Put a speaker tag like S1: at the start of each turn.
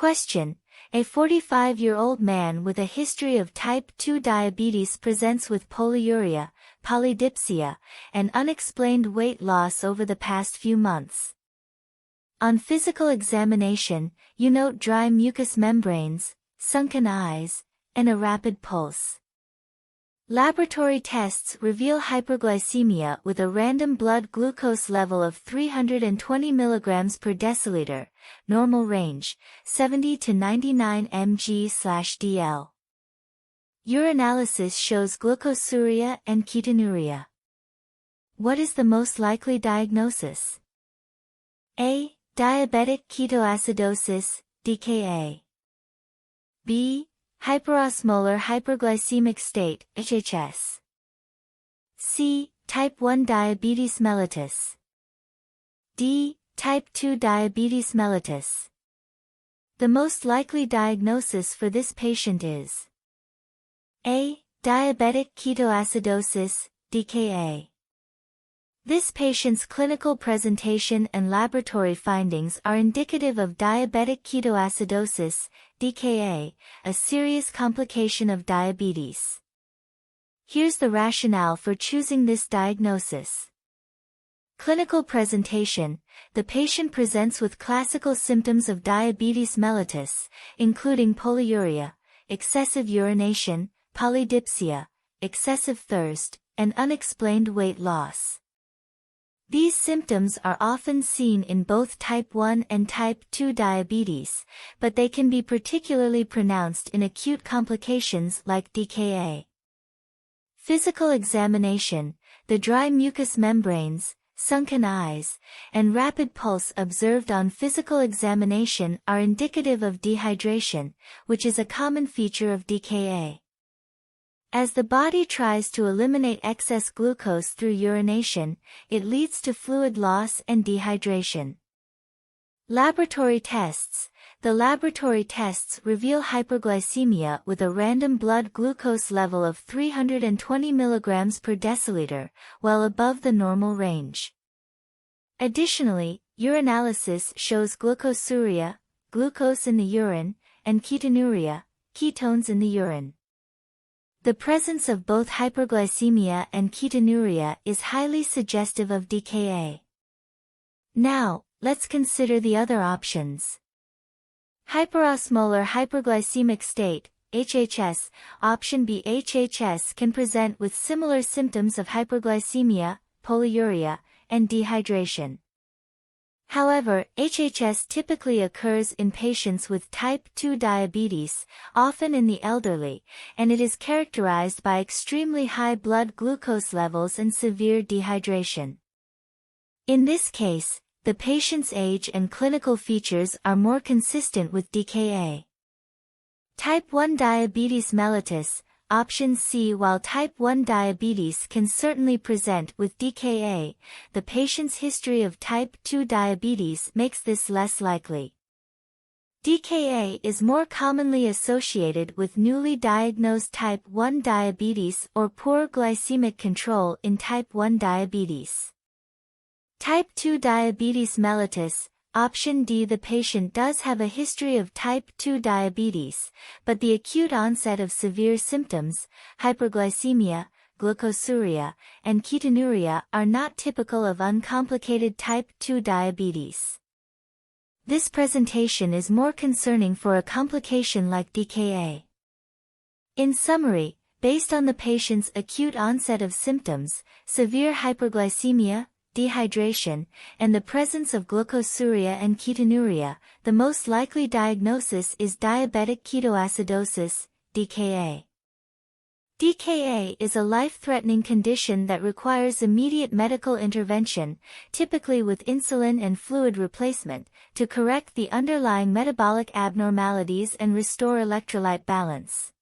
S1: Question: A 45-year-old man with a history of type 2 diabetes presents with polyuria, polydipsia, and unexplained weight loss over the past few months. On physical examination, you note dry mucous membranes, sunken eyes, and a rapid pulse. Laboratory tests reveal hyperglycemia with a random blood glucose level of 320 mg per deciliter, normal range, 70 to 99 mg/dl. Urinalysis shows Glucosuria and Ketonuria. What is the most likely diagnosis? A. Diabetic ketoacidosis, DKA. B. Hyperosmolar hyperglycemic state, HHS. C. Type 1 diabetes mellitus. D. Type 2 diabetes mellitus. The most likely diagnosis for this patient is A. Diabetic ketoacidosis, DKA. This patient's clinical presentation and laboratory findings are indicative of diabetic ketoacidosis, DKA, a serious complication of diabetes. Here's the rationale for choosing this diagnosis. Clinical presentation: the patient presents with classical symptoms of diabetes mellitus, including polyuria, excessive urination, polydipsia, excessive thirst, and unexplained weight loss. These symptoms are often seen in both type 1 and type 2 diabetes, but they can be particularly pronounced in acute complications like DKA. Physical examination: the dry mucous membranes, sunken eyes, and rapid pulse observed on physical examination are indicative of dehydration, which is a common feature of DKA. As the body tries to eliminate excess glucose through urination, it leads to fluid loss and dehydration. Laboratory tests: the laboratory tests reveal hyperglycemia with a random blood glucose level of 320 mg per deciliter, well above the normal range. Additionally, urinalysis shows Glucosuria, glucose in the urine, and Ketonuria, ketones in the urine. The presence of both hyperglycemia and ketonuria is highly suggestive of DKA. Now, let's consider the other options. Hyperosmolar hyperglycemic state, HHS. Option B. HHS can present with similar symptoms of hyperglycemia, polyuria, and dehydration. However, HHS typically occurs in patients with type 2 diabetes, often in the elderly, and it is characterized by extremely high blood glucose levels and severe dehydration. In this case, the patient's age and clinical features are more consistent with DKA. Type 1 diabetes mellitus. Option C. While type 1 diabetes can certainly present with DKA, the patient's history of type 2 diabetes makes this less likely. DKA is more commonly associated with newly diagnosed type 1 diabetes or poor glycemic control in type 1 diabetes. Type 2 diabetes mellitus. Option D. The patient does have a history of type 2 diabetes, but the acute onset of severe symptoms, hyperglycemia, glucosuria, and ketonuria are not typical of uncomplicated type 2 diabetes. This presentation is more concerning for a complication like DKA. In summary, based on the patient's acute onset of symptoms, severe hyperglycemia, dehydration, and the presence of glucosuria and ketonuria, the most likely diagnosis is diabetic ketoacidosis, DKA. DKA is a life-threatening condition that requires immediate medical intervention, typically with insulin and fluid replacement, to correct the underlying metabolic abnormalities and restore electrolyte balance.